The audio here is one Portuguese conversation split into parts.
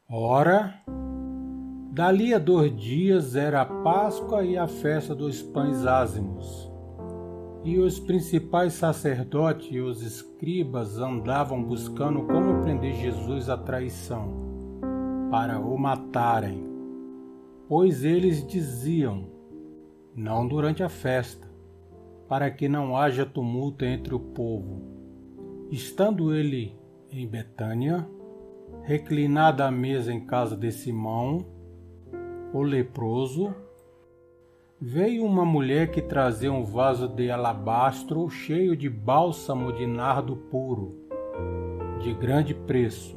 Ora, dali a 2 dias era a Páscoa e a festa dos pães ázimos. E os principais sacerdotes e os escribas andavam buscando como prender Jesus à traição, para o matarem. Pois eles diziam, não durante a festa, para que não haja tumulto entre o povo. Estando ele em Betânia, reclinado à mesa em casa de Simão, o leproso, veio uma mulher que trazia um vaso de alabastro cheio de bálsamo de nardo puro, de grande preço,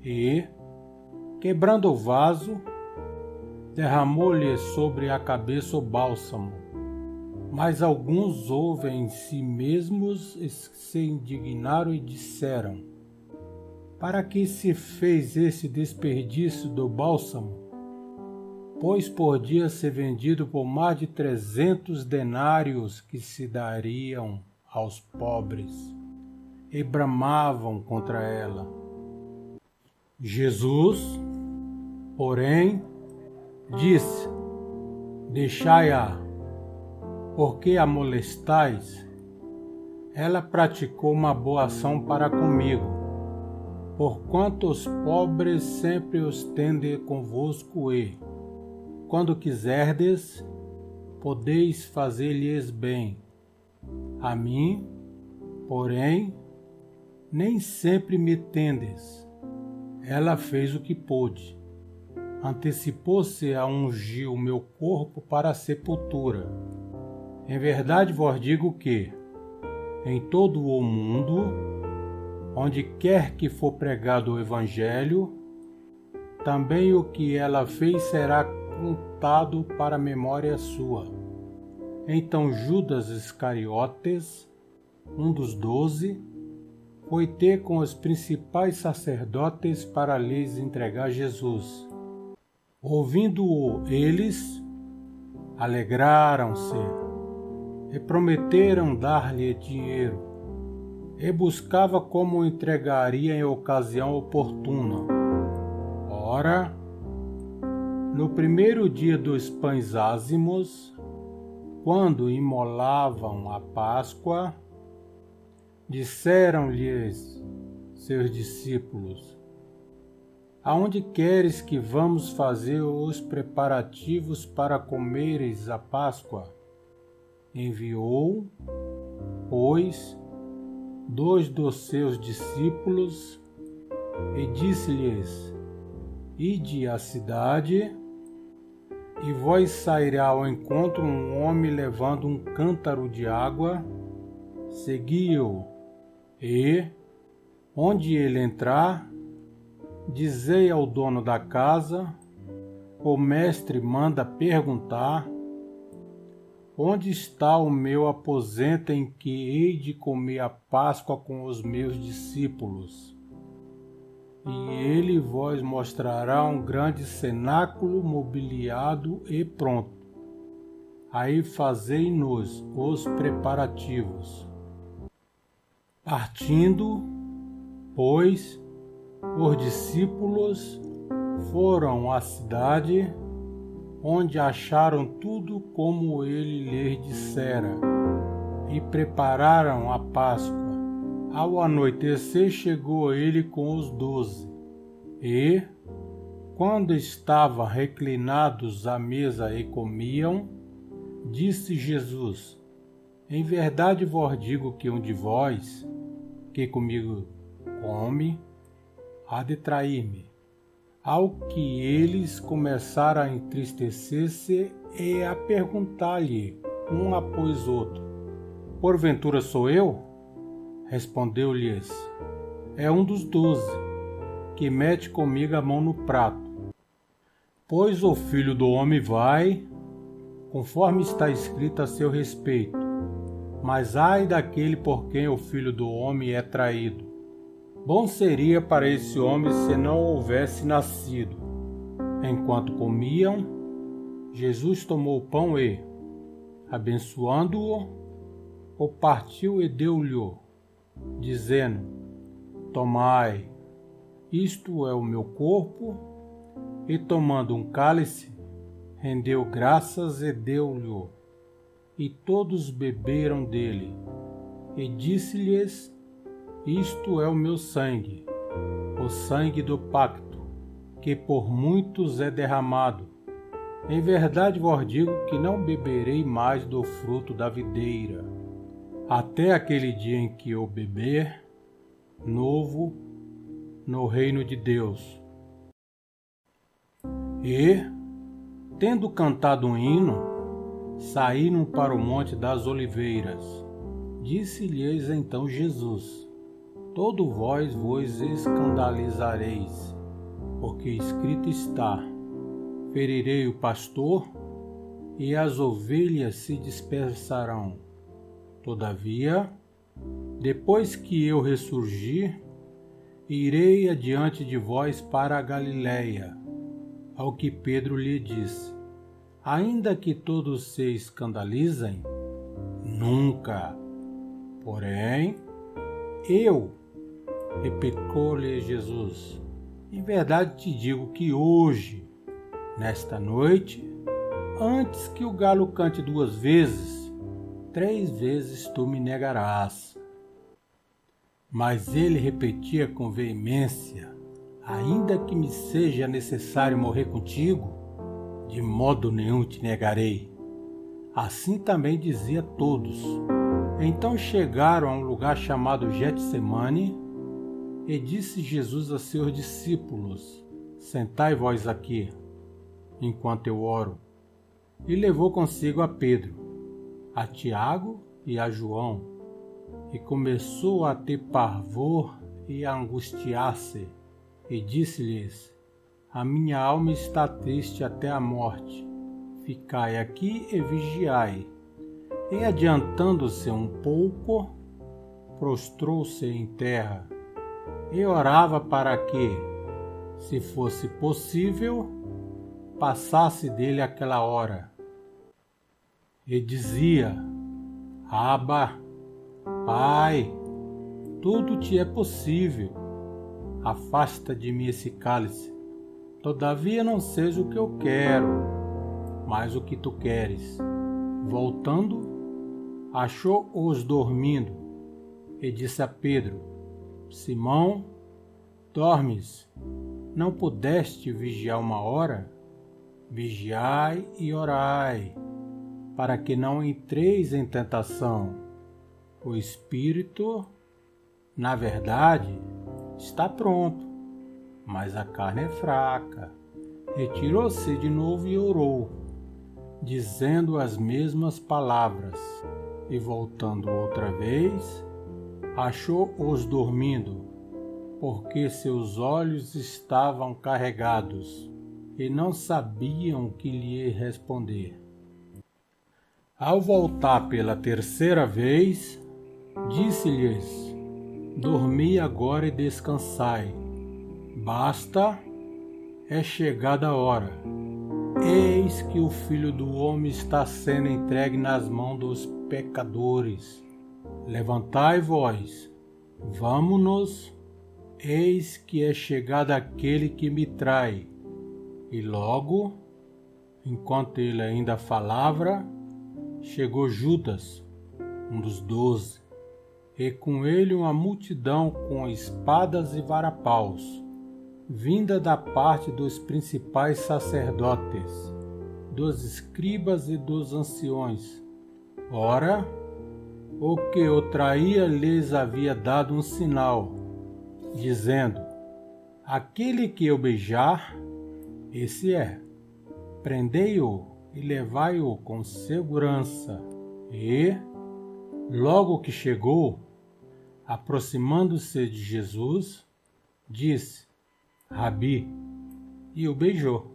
e, quebrando o vaso, derramou-lhe sobre a cabeça o bálsamo. Mas alguns houve em si mesmos se indignaram e disseram: para que se fez esse desperdício do bálsamo? Pois podia ser vendido por mais de 300 denários que se dariam aos pobres. E bramavam contra ela. Jesus, porém, disse: deixai-a, porque a molestais? Ela praticou uma boa ação para comigo, porquanto os pobres sempre os tende convosco e, quando quiserdes, podeis fazer-lhes bem. A mim, porém, nem sempre me tendes. Ela fez o que pôde. Antecipou-se a ungir o meu corpo para a sepultura. Em verdade vos digo que, em todo o mundo, onde quer que for pregado o Evangelho, também o que ela fez será contado para a memória sua. Então Judas Iscariotes, um dos 12, foi ter com os principais sacerdotes para lhes entregar Jesus. Ouvindo-o eles, alegraram-se e prometeram dar-lhe dinheiro, e buscava como o entregaria em ocasião oportuna. Ora, no primeiro dia dos pães ázimos, quando imolavam a Páscoa, disseram-lhes seus discípulos: aonde queres que vamos fazer os preparativos para comeres a Páscoa? Enviou, pois, 2 dos seus discípulos e disse-lhes: ide à cidade, e vós sairá ao encontro um homem levando um cântaro de água, segui-o, e, onde ele entrar, dizei ao dono da casa: o mestre manda perguntar: onde está o meu aposento em que hei de comer a Páscoa com os meus discípulos? E ele vos mostrará um grande cenáculo mobiliado e pronto. Aí fazei-nos os preparativos. Partindo, pois, os discípulos foram à cidade, onde acharam tudo como ele lhes dissera, e prepararam a Páscoa. Ao anoitecer chegou ele com os 12, e, quando estavam reclinados à mesa e comiam, disse Jesus: em verdade vos digo que um de vós, que comigo come, há de trair-me. Ao que eles começaram a entristecer-se e a perguntar-lhe, um após outro: porventura sou eu? Respondeu-lhes: é um dos 12, que mete comigo a mão no prato. Pois o Filho do Homem vai, conforme está escrito a seu respeito, mas ai daquele por quem o Filho do Homem é traído. Bom seria para esse homem se não houvesse nascido. Enquanto comiam, Jesus tomou o pão e, abençoando-o, o partiu e deu-lhe, dizendo: tomai, isto é o meu corpo, E tomando um cálice, rendeu graças e deu-lhe, e todos beberam dele. E disse-lhes: Isto é o meu sangue, o sangue do pacto, que por muitos é derramado. Em verdade vos digo que não beberei mais do fruto da videira, até aquele dia em que eu beber novo no reino de Deus. E, tendo cantado um hino, saíram para o Monte das Oliveiras. Disse-lhes então Jesus: Todo vós vos escandalizareis, porque escrito está: Ferirei o pastor, e as ovelhas se dispersarão. Todavia, depois que eu ressurgir, irei adiante de vós para a Galiléia. Ao que Pedro lhe disse: Ainda que todos se escandalizem, nunca. Porém, eu, replicou-lhe Jesus, em verdade te digo que hoje, nesta noite, antes que o galo cante 2 vezes, 3 vezes tu me negarás. Mas ele repetia com veemência: Ainda que me seja necessário morrer contigo, de modo nenhum te negarei. Assim também dizia todos. Então chegaram a um lugar chamado Getsemane, e disse Jesus a seus discípulos: Sentai vós aqui, enquanto eu oro. E levou consigo a Pedro, a Tiago e a João, e começou a ter pavor e a angustiar-se, e disse-lhes: A minha alma está triste até a morte. Ficai aqui e vigiai. E adiantando-se um pouco, prostrou-se em terra, e orava para que, se fosse possível, passasse dele aquela hora. E dizia: Abba, Pai, tudo te é possível. Afasta de mim esse cálice. Todavia não seja o que eu quero, mas o que tu queres. Voltando, achou-os dormindo, e disse a Pedro: Simão, dormes? Não pudeste vigiar 1 hora? Vigiai e orai, para que não entreis em tentação. O espírito, na verdade, está pronto, mas a carne é fraca. Retirou-se de novo e orou, dizendo as mesmas palavras. E voltando outra vez, achou-os dormindo, porque seus olhos estavam carregados, e não sabiam o que lhe responder. Ao voltar pela 3ª vez, disse-lhes: Dormi agora e descansai. Basta, é chegada a hora. Eis que o Filho do Homem está sendo entregue nas mãos dos pecadores. Levantai vós, vamo-nos, eis que é chegado aquele que me trai. E logo, enquanto ele ainda falava, chegou Judas, um dos 12, e com ele uma multidão com espadas e varapaus, vinda da parte dos principais sacerdotes, dos escribas e dos anciões. Ora, o que o traía lhes havia dado um sinal, dizendo: Aquele que eu beijar, esse é. Prendei-o e levai-o com segurança. E, logo que chegou, aproximando-se de Jesus, disse: Rabi, e o beijou.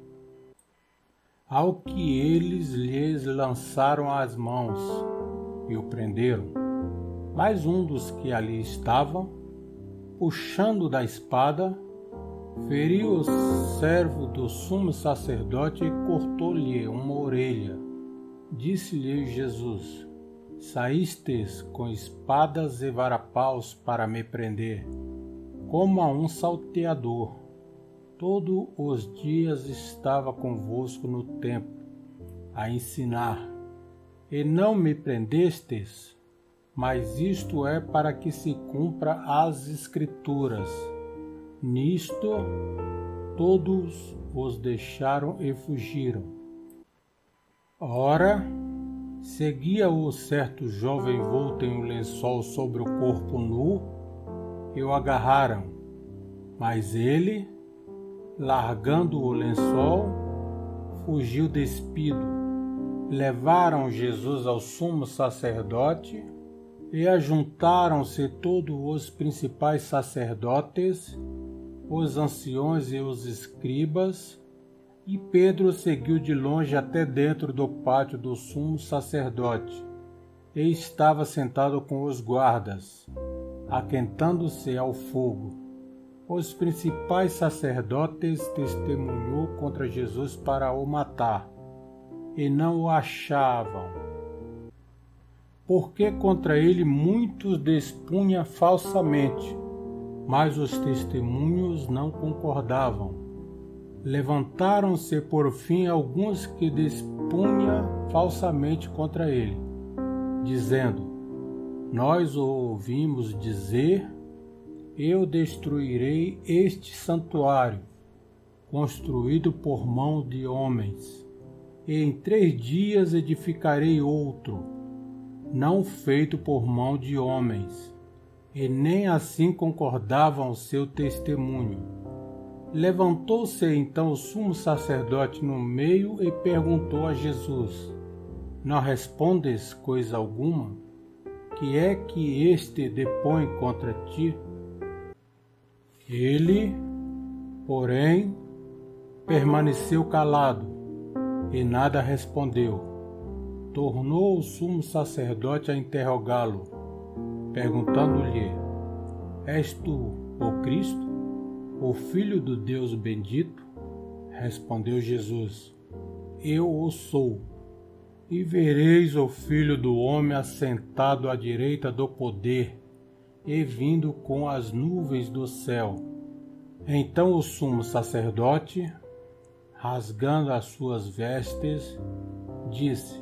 Ao que eles lhes lançaram as mãos e o prenderam. Mas um dos que ali estavam, puxando da espada, feriu o servo do sumo sacerdote e cortou-lhe uma orelha. Disse-lhe Jesus: Saístes com espadas e varapaus para me prender, como a um salteador. todos os dias estava convosco no templo, a ensinar, e não me prendestes, mas isto é para que se cumpra as Escrituras. Nisto todos os deixaram e fugiram. Ora, seguia-o certo jovem envolto em um lençol sobre o corpo nu, e o agarraram. Mas ele, largando o lençol, fugiu despido. Levaram Jesus ao sumo sacerdote e ajuntaram-se todos os principais sacerdotes, os anciões e os escribas, e Pedro seguiu de longe até dentro do pátio do sumo sacerdote, e estava sentado com os guardas, aquentando-se ao fogo. Os principais sacerdotes testemunhou contra Jesus para o matar, e não o achavam, porque contra ele muitos despunha falsamente, mas os testemunhos não concordavam. Levantaram-se por fim alguns que despunha falsamente contra ele, dizendo: Nós o ouvimos dizer: Eu destruirei este santuário, construído por mão de homens, e em 3 dias edificarei outro, não feito por mão de homens. E nem assim concordavam o seu testemunho. Levantou-se então o sumo sacerdote no meio e perguntou a Jesus: Não respondes coisa alguma? Que é que este depõe contra ti? Ele, porém, permaneceu calado e nada respondeu. Tornou o sumo sacerdote a interrogá-lo, perguntando-lhe: És tu o Cristo, o Filho do Deus bendito? Respondeu Jesus: Eu o sou. E vereis o Filho do Homem assentado à direita do poder e vindo com as nuvens do céu. Então o sumo sacerdote, rasgando as suas vestes, disse: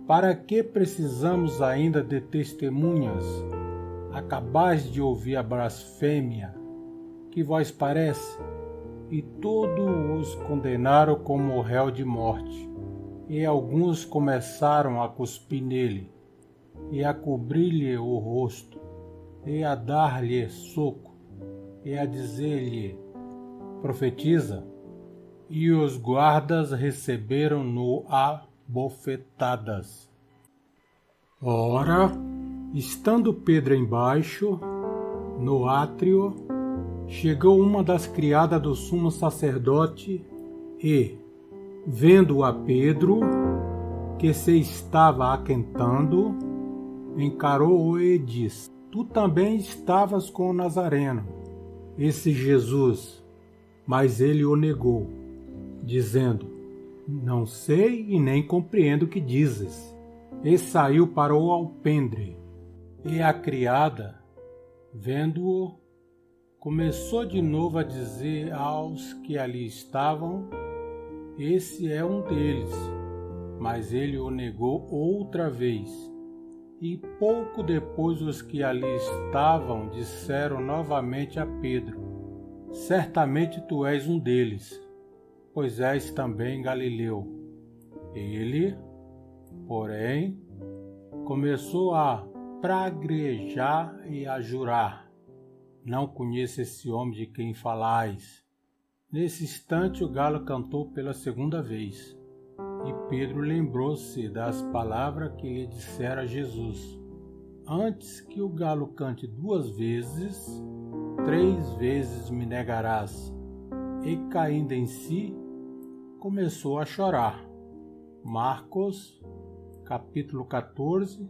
Para que precisamos ainda de testemunhas? Acabais de ouvir a blasfêmia. Que vós parece? E todos os condenaram como réu de morte. E alguns começaram a cuspir nele, e a cobrir-lhe o rosto, e a dar-lhe soco, e a dizer-lhe: Profetiza. E os guardas receberam-no a bofetadas. Ora, estando Pedro embaixo, no átrio, chegou uma das criadas do sumo sacerdote e, vendo a Pedro, que se estava aquentando, encarou-o e disse: Tu também estavas com o Nazareno, esse Jesus. Mas ele o negou, dizendo: Não sei e nem compreendo o que dizes. E saiu para o alpendre. E a criada, vendo-o, começou de novo a dizer aos que ali estavam: Esse é um deles. Mas ele o negou outra vez. E pouco depois os que ali estavam disseram novamente a Pedro: Certamente tu és um deles, pois és também Galileu. Ele, porém, começou a praguejar e a jurar: Não conheço esse homem de quem falais. Nesse instante o galo cantou pela 2ª vez, e Pedro lembrou-se das palavras que lhe dissera Jesus: Antes que o galo cante 2 vezes, 3 vezes me negarás. E caindo em si, começou a chorar. Marcos, capítulo 14,